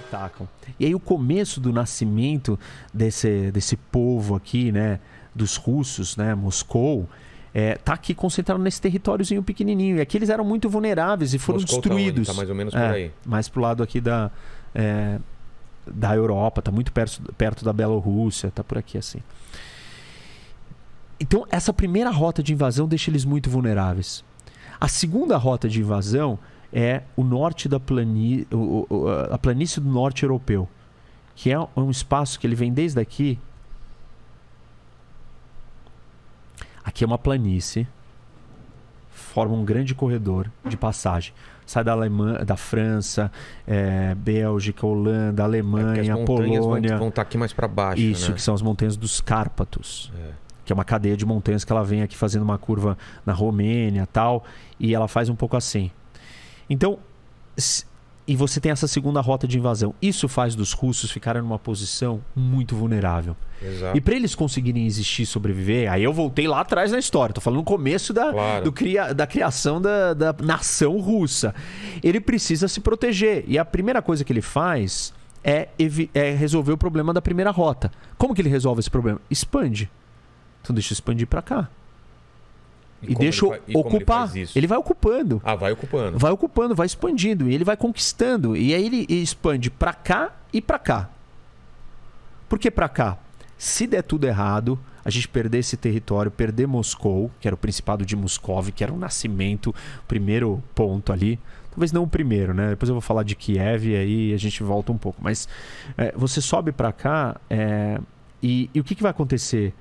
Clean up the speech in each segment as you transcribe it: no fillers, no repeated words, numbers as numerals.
atacam. E aí o começo do nascimento desse povo aqui, né, dos russos, né, Moscou, tá aqui concentrado nesse territóriozinho pequenininho. E aqui eles eram muito vulneráveis e foram Moscou destruídos. Tá mais ou menos por aí. Mais pro lado aqui da Europa, tá muito perto da Bielorrússia, tá por aqui assim. Então essa primeira rota de invasão deixa eles muito vulneráveis. A segunda rota de invasão é o norte da a planície do norte europeu, que é um espaço que ele vem desde aqui. Aqui é uma planície, forma um grande corredor de passagem. Sai da Alemanha, da França, Bélgica, Holanda, Alemanha, Polônia. Vão estar aqui mais para baixo. Isso, né? Que são as montanhas dos Cárpatos. Que é uma cadeia de montanhas que ela vem aqui fazendo uma curva na Romênia e tal. E ela faz um pouco assim. Então, e você tem essa segunda rota de invasão. Isso faz dos russos ficarem numa posição muito vulnerável. Exato. E para eles conseguirem existir e sobreviver, aí eu voltei lá atrás na história. Tô falando no começo da criação da nação russa. Ele precisa se proteger. E a primeira coisa que ele faz é resolver o problema da primeira rota. Como que ele resolve esse problema? Expande. Então deixa eu expandir para cá. E deixa eu ocupar. Ele vai ocupando. Vai ocupando. Vai ocupando, vai expandindo. E ele vai conquistando. E aí ele expande para cá e para cá. Por que para cá? Se der tudo errado, a gente perder esse território, perder Moscou, que era o Principado de Moscov, que era o nascimento, o primeiro ponto ali. Talvez não o primeiro, né? Depois eu vou falar de Kiev e aí a gente volta um pouco. Mas você sobe para cá e o que vai acontecer?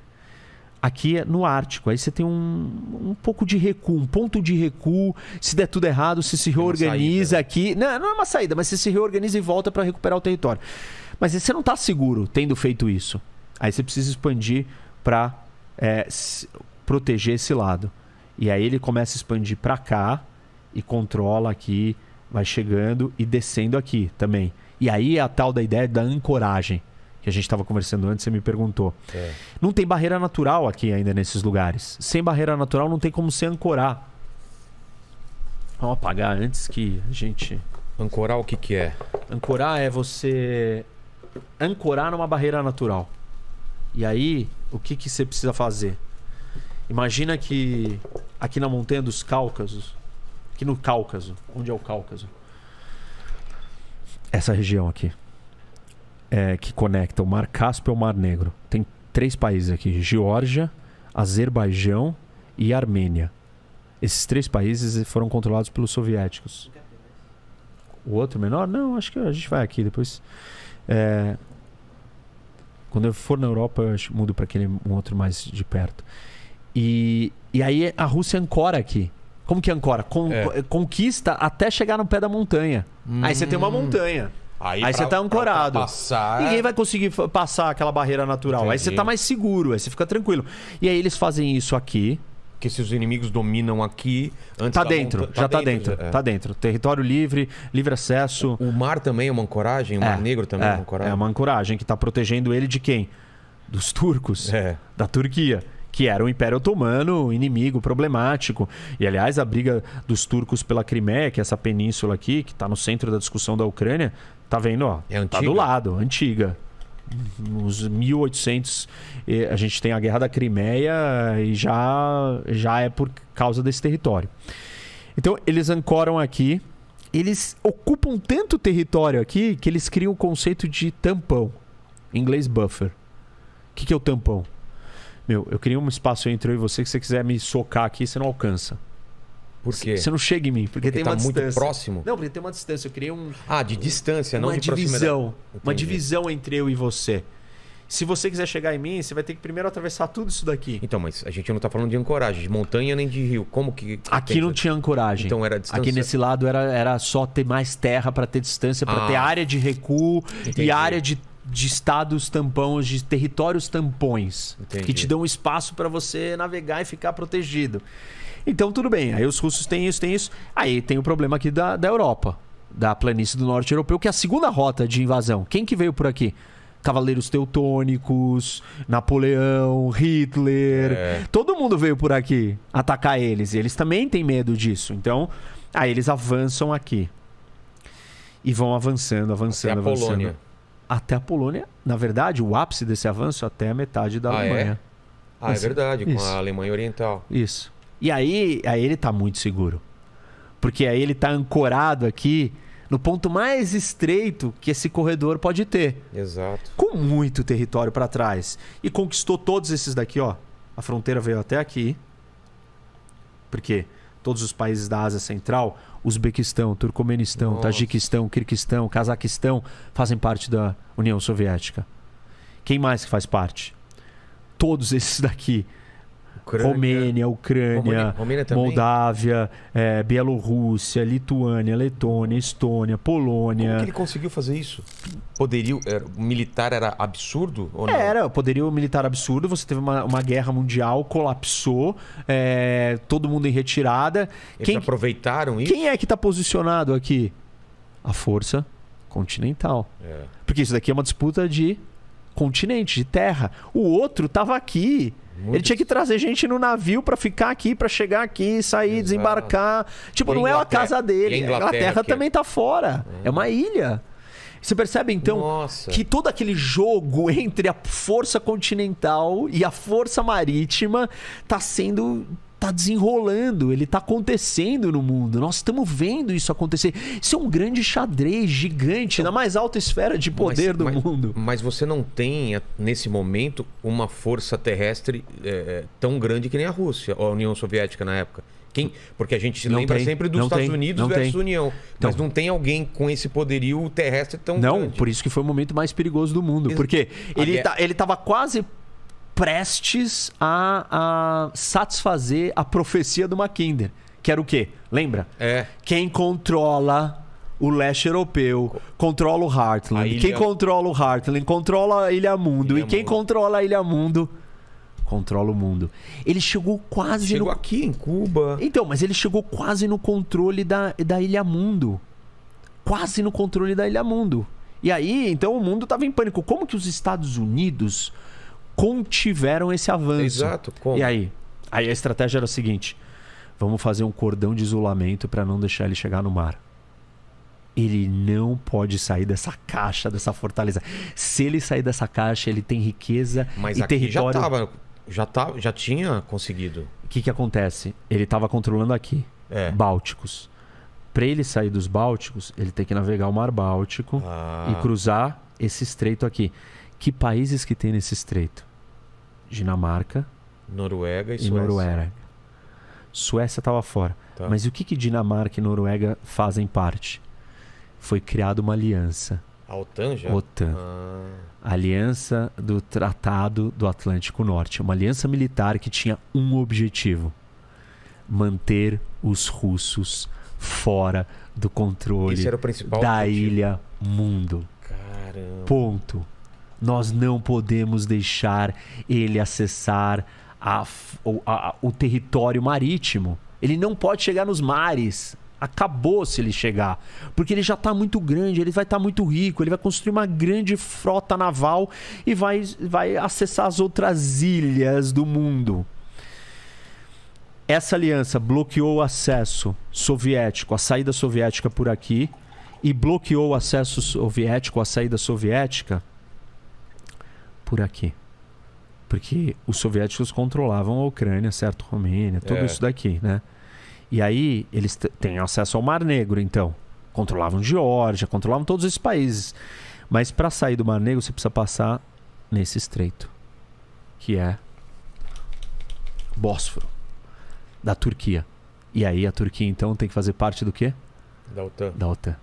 Aqui é no Ártico, aí você tem um pouco de recuo, um ponto de recuo. Se der tudo errado, você se reorganiza aqui. Não é uma saída, mas você se reorganiza e volta para recuperar o território. Mas você não está seguro tendo feito isso. Aí você precisa expandir para proteger esse lado. E aí ele começa a expandir para cá e controla aqui, vai chegando e descendo aqui também. E aí é a tal da ideia da ancoragem. Que a gente estava conversando antes, você me perguntou. Não tem barreira natural aqui ainda nesses lugares. Sem barreira natural não tem como se ancorar. Vamos apagar antes que a gente... Ancorar o que é? Ancorar é você ancorar numa barreira natural. E aí, o que você precisa fazer? Imagina que aqui na montanha dos Cáucasos, aqui no Cáucaso, onde é o Cáucaso? Essa região aqui. Que conecta o Mar Cáspio ao Mar Negro. Tem 3 países aqui: Geórgia, Azerbaijão e Armênia. Esses 3 países foram controlados pelos soviéticos. O outro menor? Não, acho que a gente vai aqui depois. Quando eu for na Europa, eu mudo para aquele um outro mais de perto. E aí a Rússia ancora aqui. Como que ancora? Conquista até chegar no pé da montanha. Aí você tem uma montanha. Aí você tá ancorado. Ninguém vai conseguir passar aquela barreira natural. Entendi. Aí você tá mais seguro, aí você fica tranquilo. E aí eles fazem isso aqui. Que se os inimigos dominam aqui... Antes tá dentro, tá dentro. Território livre, livre acesso. O mar também é uma ancoragem? O Mar Negro também é uma ancoragem? É uma ancoragem que tá protegendo ele de quem? Dos turcos. Da Turquia. Que era o Império Otomano, inimigo problemático. E, aliás, a briga dos turcos pela Crimeia, que é essa península aqui, que está no centro da discussão da Ucrânia, tá vendo? Ó, tá do lado, antiga. Nos 1800, a gente tem a Guerra da Crimeia e já é por causa desse território. Então, eles ancoram aqui. Eles ocupam tanto território aqui que eles criam o conceito de tampão. Em inglês, buffer. O que é o tampão? Eu criei um espaço entre eu e você que se você quiser me socar aqui, você não alcança. Por quê? Você não chega em mim, porque tem uma distância. Muito próximo? Não, porque tem uma distância. Eu criei de distância, não de divisão. Uma divisão entre eu e você. Se você quiser chegar em mim, você vai ter que primeiro atravessar tudo isso daqui. Então, mas a gente não tá falando de ancoragem, de montanha nem de rio. Como que... Aqui não tinha ancoragem. Então era distância. Aqui nesse lado era só ter mais terra para ter distância, para ter área de recuo. Entendi. E área de estados tampões, de territórios tampões. Entendi. Que te dão espaço para você navegar e ficar protegido. Então tudo bem, aí os russos têm isso. Aí tem o problema aqui da Europa, da planície do norte europeu, que é a segunda rota de invasão. Quem que veio por aqui? Cavaleiros Teutônicos, Napoleão, Hitler. Todo mundo veio por aqui atacar eles. E eles também têm medo disso. Então, aí eles avançam aqui. E vão avançando, avançando, Até a avançando. Polônia. Até a Polônia. Na verdade, o ápice desse avanço até a metade da Alemanha. É verdade, com Isso. a Alemanha Oriental. Isso. E aí ele tá muito seguro. Porque aí ele tá ancorado aqui no ponto mais estreito que esse corredor pode ter. Exato. Com muito território para trás. E conquistou todos esses daqui, ó. A fronteira veio até aqui. Porque todos os países da Ásia Central, Uzbequistão, Turcomenistão, Nossa. Tajiquistão, Quirguistão, Cazaquistão, fazem parte da União Soviética. Quem mais que faz parte? Todos esses daqui. Romênia, Ucrânia, Romênia também? Moldávia, Bielorrússia, Lituânia, Letônia, Estônia, Polônia. Como que ele conseguiu fazer isso? Poderio o militar era absurdo ou não? Era, poderio militar absurdo. Você teve uma guerra mundial, colapsou, todo mundo em retirada. Eles aproveitaram isso? Quem é que está posicionado aqui? A força continental. Porque isso daqui é uma disputa de continente, de terra. O outro estava aqui. Ele tinha que trazer gente no navio para ficar aqui, para chegar aqui, sair, Exato. desembarcar. Tipo, E a não é a Inglaterra? casa dele. E a A Inglaterra Inglaterra que é? também tá fora. É uma ilha. Você percebe, então, Nossa. que todo aquele jogo entre a força continental e a força marítima tá desenrolando, ele tá acontecendo no mundo. Nós estamos vendo isso acontecer. Isso é um grande xadrez gigante, na mais alta esfera de poder do mundo. Mas você não tem, nesse momento, uma força terrestre tão grande que nem a Rússia, ou a União Soviética na época. Porque a gente se Não lembra tem, sempre dos não Estados tem, Unidos não versus tem. União. Então. Mas não tem alguém com esse poderio terrestre tão grande. Não, por isso que foi o momento mais perigoso do mundo. Porque ele tava quase prestes a satisfazer a profecia do Mackinder. Que era o quê? Lembra? Quem controla o leste europeu controla o Heartland. Quem controla o Heartland controla a Ilha Mundo. Quem controla a Ilha Mundo controla o mundo. Ele chegou quase Chegou aqui em Cuba. Então, mas ele chegou quase no controle da Ilha Mundo. Quase no controle da Ilha Mundo. E aí, então, o mundo estava em pânico. Como que os Estados Unidos contiveram esse avanço? Exato. Como? E aí? Aí a estratégia era a seguinte: vamos fazer um cordão de isolamento para não deixar ele chegar no mar. Ele não pode sair dessa caixa, dessa fortaleza. Se ele sair dessa caixa, ele tem riqueza Mas e aqui território. já tinha conseguido. O que acontece? Ele estava controlando aqui, Bálticos. Para ele sair dos Bálticos, ele tem que navegar o Mar Báltico e cruzar esse estreito aqui. Que países que tem nesse estreito? Dinamarca, Noruega e e Suécia. Noruega. Suécia estava fora. Tá. Mas o que Dinamarca e Noruega fazem parte? Foi criada uma aliança. A OTAN já? OTAN. Aliança do Tratado do Atlântico Norte. Uma aliança militar que tinha um objetivo: manter os russos fora do controle Esse era o principal da objetivo. Ilha Mundo. Caramba. Ponto. Nós não podemos deixar ele acessar o território marítimo. Ele não pode chegar nos mares. Acabou se ele chegar. Porque ele já está muito grande, ele vai estar muito rico, ele vai construir uma grande frota naval e vai acessar as outras ilhas do mundo. Essa aliança bloqueou o acesso soviético, a saída soviética por aqui, e bloqueou o acesso soviético, a saída soviética por aqui. Porque os soviéticos controlavam a Ucrânia, certo? Romênia, tudo isso daqui, né? E aí eles têm acesso ao Mar Negro, então. Controlavam Geórgia, controlavam todos esses países. Mas para sair do Mar Negro você precisa passar nesse estreito, que é Bósforo, da Turquia. E aí a Turquia então tem que fazer parte do quê? Da OTAN. Da OTAN.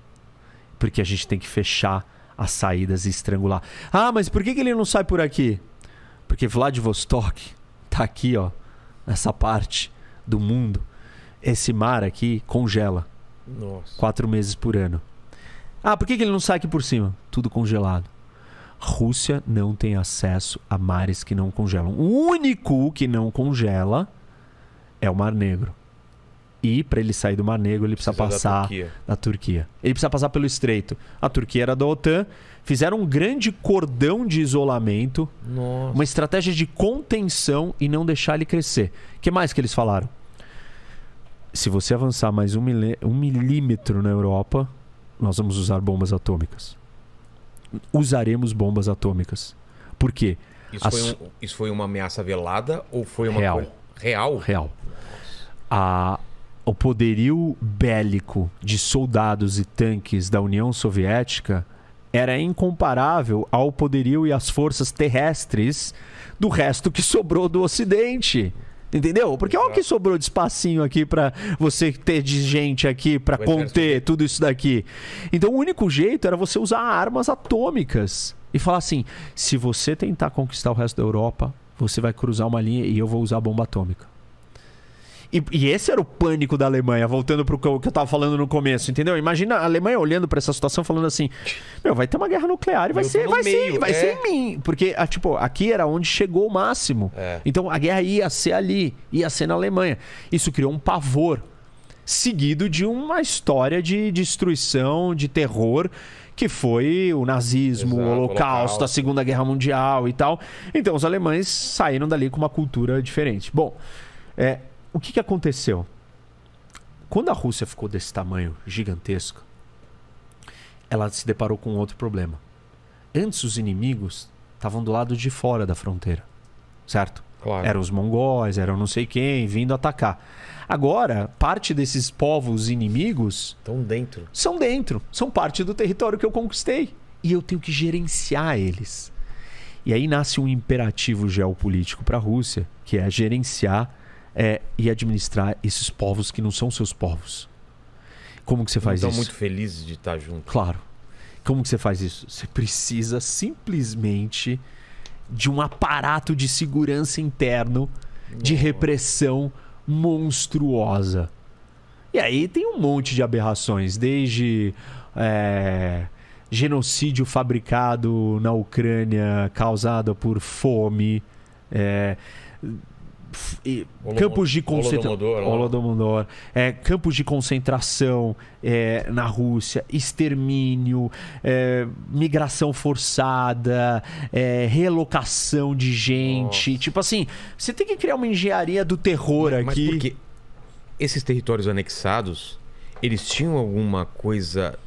Porque a gente tem que fechar as saídas e estrangular. Ah, mas por que ele não sai por aqui? Porque Vladivostok tá aqui, ó, nessa parte do mundo. Esse mar aqui congela. Nossa. 4 meses por ano. Ah, por que ele não sai aqui por cima? Tudo congelado. Rússia não tem acesso a mares que não congelam. O único que não congela é o Mar Negro. E para ele sair do Mar Negro, ele precisa passar da Turquia. Ele precisa passar pelo estreito. A Turquia era da OTAN. Fizeram um grande cordão de isolamento. Nossa. Uma estratégia de contenção e não deixar ele crescer. O que mais que eles falaram? Se você avançar mais um milímetro na Europa, nós vamos usar bombas atômicas. Usaremos bombas atômicas. Por quê? Isso foi uma ameaça velada ou foi uma Real. coisa... Real? Real. O poderio bélico de soldados e tanques da União Soviética era incomparável ao poderio e às forças terrestres do resto que sobrou do Ocidente. Entendeu? Porque olha o que sobrou de espacinho aqui pra você ter de gente aqui pra conter tudo isso daqui. Então o único jeito era você usar armas atômicas e falar assim, se você tentar conquistar o resto da Europa, você vai cruzar uma linha e eu vou usar bomba atômica. E esse era o pânico da Alemanha, voltando pro que eu tava falando no começo, entendeu? Imagina a Alemanha olhando pra essa situação falando assim, vai ter uma guerra nuclear e vai ser em mim. Porque, aqui era onde chegou o máximo. Então a guerra ia ser ali, ia ser na Alemanha. Isso criou um pavor, seguido de uma história de destruição, de terror, que foi o nazismo, o Holocausto, a Segunda Guerra Mundial e tal. Então os alemães saíram dali com uma cultura diferente. Bom, o que aconteceu? Quando a Rússia ficou desse tamanho gigantesco, ela se deparou com outro problema. Antes os inimigos estavam do lado de fora da fronteira, certo? Claro. Eram os mongóis, eram não sei quem, vindo atacar. Agora, parte desses povos inimigos... São dentro. São parte do território que eu conquistei. E eu tenho que gerenciar eles. E aí nasce um imperativo geopolítico para a Rússia, que é gerenciar e administrar esses povos que não são seus povos. Como que você faz isso? Estão muito felizes de estar junto. Claro. Como que você faz isso? Você precisa simplesmente de um aparato de segurança interno, de repressão monstruosa. E aí tem um monte de aberrações, desde genocídio fabricado na Ucrânia causado por fome, campos de concentração, campos de concentração na Rússia, extermínio, migração forçada, relocação de gente. Nossa. Tipo assim, você tem que criar uma engenharia do terror aqui. Mas porque esses territórios anexados, eles tinham alguma coisa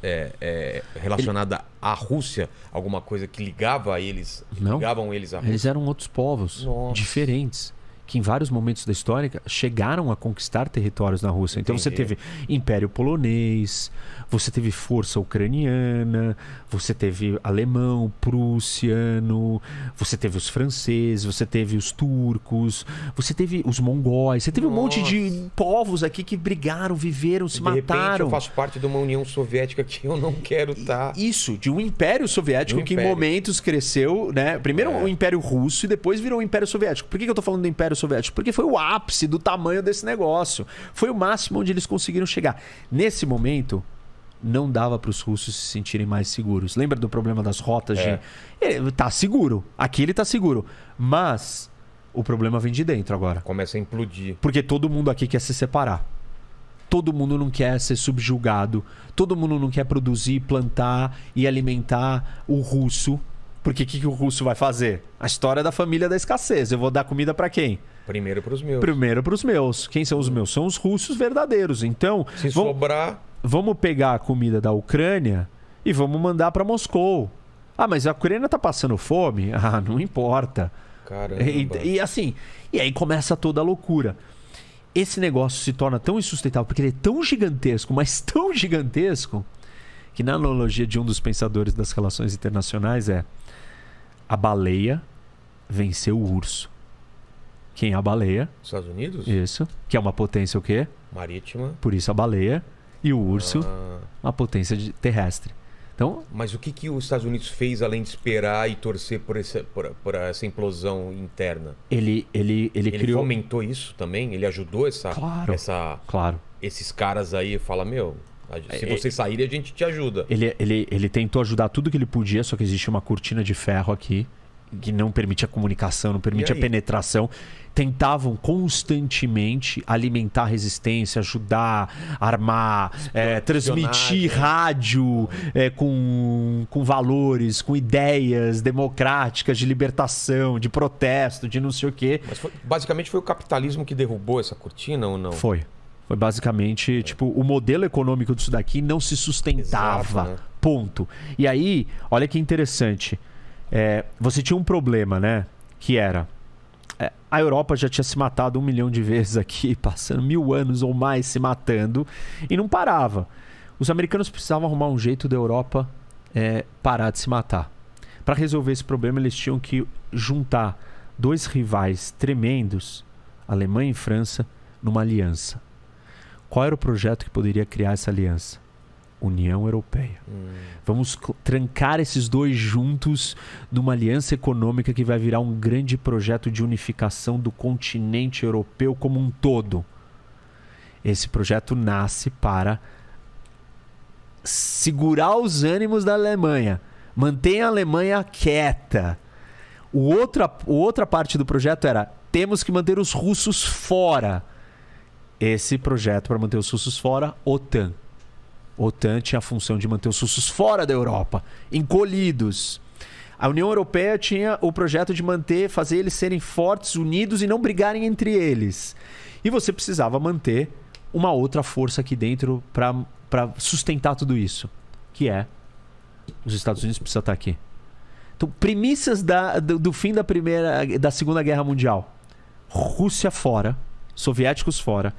relacionada à Rússia? Alguma coisa que ligava eles? Não. Ligavam eles à Rússia? Eles eram outros povos diferentes, que em vários momentos da história chegaram a conquistar territórios na Rússia. Então você teve Império Polonês, você teve força ucraniana, você teve alemão, prussiano, você teve os franceses, você teve os turcos, você teve os mongóis, você teve um monte de povos aqui que brigaram, viveram, se mataram. De repente eu faço parte de uma União Soviética que eu não quero estar. Isso, de um Império Soviético que em momentos cresceu, né? Primeiro o Império Russo e depois virou o Império Soviético. Por que eu tô falando do Império Soviético? Porque foi o ápice do tamanho desse negócio. Foi o máximo onde eles conseguiram chegar. Nesse momento, não dava para os russos se sentirem mais seguros. Lembra do problema das rotas? Ele tá seguro. Aqui ele tá seguro. Mas o problema vem de dentro agora. Começa a implodir. Porque todo mundo aqui quer se separar. Todo mundo não quer ser subjugado. Todo mundo não quer produzir, plantar e alimentar o russo. Porque o que o russo vai fazer? A história da família da escassez. Eu vou dar comida para quem? Primeiro para os meus. Primeiro para os meus. Quem são os meus? São os russos verdadeiros. Então, se sobrar... Vamos pegar a comida da Ucrânia e vamos mandar para Moscou. Ah, mas a Ucrânia tá passando fome? Ah, não importa. Caramba. E assim, e aí começa toda a loucura. Esse negócio se torna tão insustentável porque ele é tão gigantesco, mas tão gigantesco, que na analogia de um dos pensadores das relações internacionais a baleia venceu o urso. Quem é a baleia? Estados Unidos? Isso. Que é uma potência o quê? Marítima. Por isso a baleia. E o urso, uma potência terrestre. Então, mas o que os Estados Unidos fez além de esperar e torcer por essa implosão interna? Ele criou... fomentou isso também? Ele ajudou Claro. Esses caras aí? Fala, se vocês saírem, a gente te ajuda. Ele tentou ajudar tudo que ele podia, só que existe uma cortina de ferro aqui que não permite a comunicação, não permite a penetração. Tentavam constantemente alimentar a resistência, ajudar, armar, transmitir rádio com valores, com ideias democráticas de libertação, de protesto, de não sei o quê. Mas basicamente foi o capitalismo que derrubou essa cortina ou não? Foi. Foi basicamente, tipo, o modelo econômico disso daqui não se sustentava. Exato, né? Ponto. E aí, olha que interessante. Você tinha um problema, né? Que era... a Europa já tinha se matado 1 milhão de vezes aqui, passando 1000 anos ou mais se matando, e não parava. Os americanos precisavam arrumar um jeito da Europa parar de se matar. Para resolver esse problema, eles tinham que juntar 2 rivais tremendos, Alemanha e França, numa aliança. Qual era o projeto que poderia criar essa aliança? União Europeia. Vamos trancar esses 2 juntos numa aliança econômica que vai virar um grande projeto de unificação do continente europeu como um todo. Esse projeto nasce para segurar os ânimos da Alemanha, manter a Alemanha quieta. Outra parte do projeto era: temos que manter os russos fora. Esse projeto para manter os russos fora, OTAN. OTAN tinha a função de manter os russos fora da Europa, encolhidos. A União Europeia tinha o projeto de fazer eles serem fortes, unidos e não brigarem entre eles. E você precisava manter uma outra força aqui dentro para sustentar tudo isso, que é os Estados Unidos precisam estar aqui. Então, premissas do fim da Segunda Guerra Mundial: Rússia fora, soviéticos fora,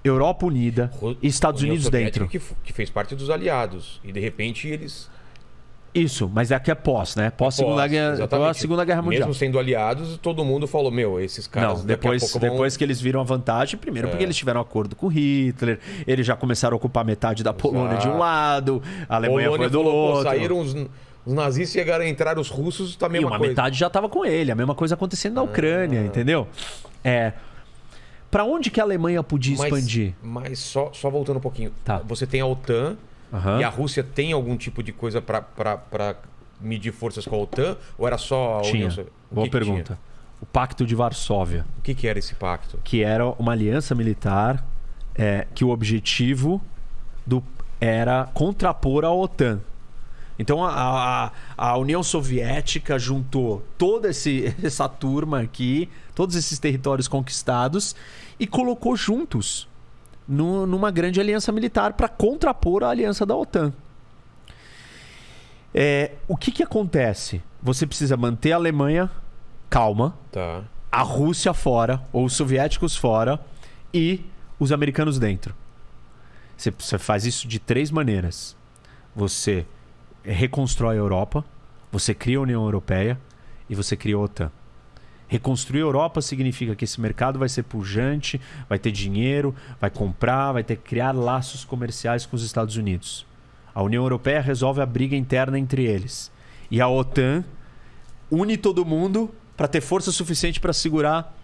Europa unida e Estados Unidos dentro. Que fez parte dos aliados. E de repente eles... Isso, mas aqui é pós, né? Segunda Guerra Mundial. Mesmo sendo aliados, todo mundo falou: meu, esses caras... Não, depois que eles viram a vantagem, primeiro porque eles tiveram um acordo com Hitler, eles já começaram a ocupar metade da Polônia de um lado, a Alemanha foi do outro. Saíram os nazistas, chegaram a entrar os russos, tá a mesma coisa. Metade já estava com ele, a mesma coisa acontecendo na Ucrânia, entendeu? Para onde que a Alemanha podia expandir? Mas só voltando um pouquinho. Tá. Você tem a OTAN e a Rússia tem algum tipo de coisa para medir forças com a OTAN? Ou era só a União Soviética? Boa pergunta. O Pacto de Varsóvia. O que era esse pacto? Que era uma aliança militar que o objetivo era contrapor a OTAN. Então a União Soviética juntou toda essa turma aqui, todos esses territórios conquistados, e colocou juntos numa grande aliança militar para contrapor a aliança da OTAN. O que acontece? Você precisa manter a Alemanha calma, a Rússia fora, ou os soviéticos fora, e os americanos dentro. Você faz isso de 3 maneiras. Você reconstrói a Europa, você cria a União Europeia e você cria a OTAN. Reconstruir a Europa significa que esse mercado vai ser pujante, vai ter dinheiro, vai comprar, vai ter que criar laços comerciais com os Estados Unidos. A União Europeia resolve a briga interna entre eles. E a OTAN une todo mundo para ter força suficiente para segurar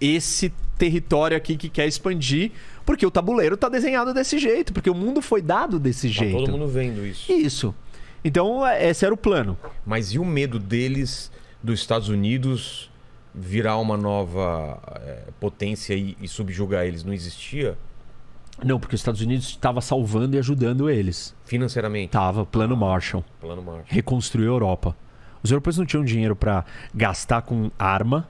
esse território aqui que quer expandir, porque o tabuleiro está desenhado desse jeito, porque o mundo foi dado desse jeito. Todo mundo vendo isso. Isso. Então, esse era o plano. Mas e o medo deles, dos Estados Unidos, virar uma nova potência e subjugar eles? Não existia? Não, porque os Estados Unidos estava salvando e ajudando eles. Financeiramente? Tava, plano Marshall. Plano Marshall. Reconstruiu a Europa. Os europeus não tinham dinheiro para gastar com arma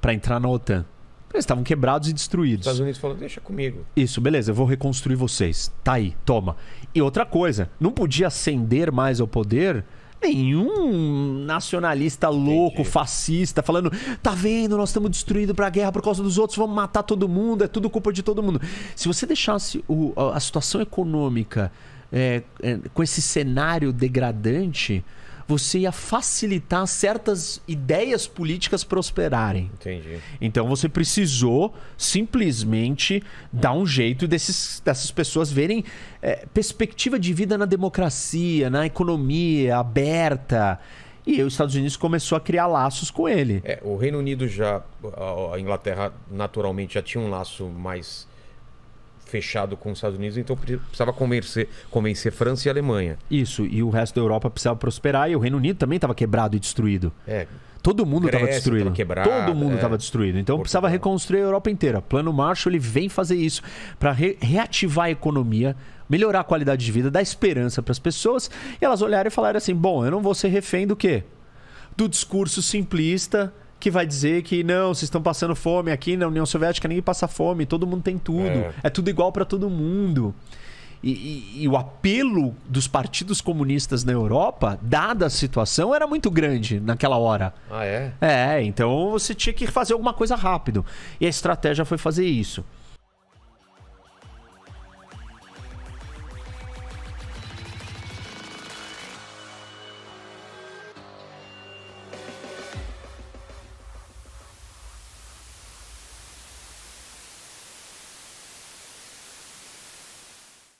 para entrar na OTAN. Eles estavam quebrados e destruídos. Os Estados Unidos falaram: deixa comigo. Isso, beleza, eu vou reconstruir vocês. Tá aí, toma. E outra coisa, não podia ascender mais ao poder nenhum nacionalista louco, fascista, falando: tá vendo, nós estamos destruídos pra guerra por causa dos outros, vamos matar todo mundo, é tudo culpa de todo mundo. Se você deixasse a situação econômica com esse cenário degradante, você ia facilitar certas ideias políticas prosperarem. Entendi. Então você precisou simplesmente dar um jeito dessas pessoas verem perspectiva de vida na democracia, na economia aberta. E aí os Estados Unidos começou a criar laços com ele. O Reino Unido a Inglaterra naturalmente já tinha um laço mais fechado com os Estados Unidos, então precisava convencer França e Alemanha. Isso, e o resto da Europa precisava prosperar, e o Reino Unido também estava quebrado e destruído. Todo mundo estava destruído. Todo mundo estava destruído. Então precisava reconstruir a Europa inteira. Plano Marshall, ele vem fazer isso para reativar a economia, melhorar a qualidade de vida, dar esperança para as pessoas, e elas olharem e falarem assim: bom, eu não vou ser refém do quê? Do discurso simplista que vai dizer que não, vocês estão passando fome aqui na União Soviética, ninguém passa fome, todo mundo tem tudo, é tudo igual para todo mundo. E o apelo dos partidos comunistas na Europa, dada a situação, era muito grande naquela hora. Ah, é? Então você tinha que fazer alguma coisa rápido. E a estratégia foi fazer isso.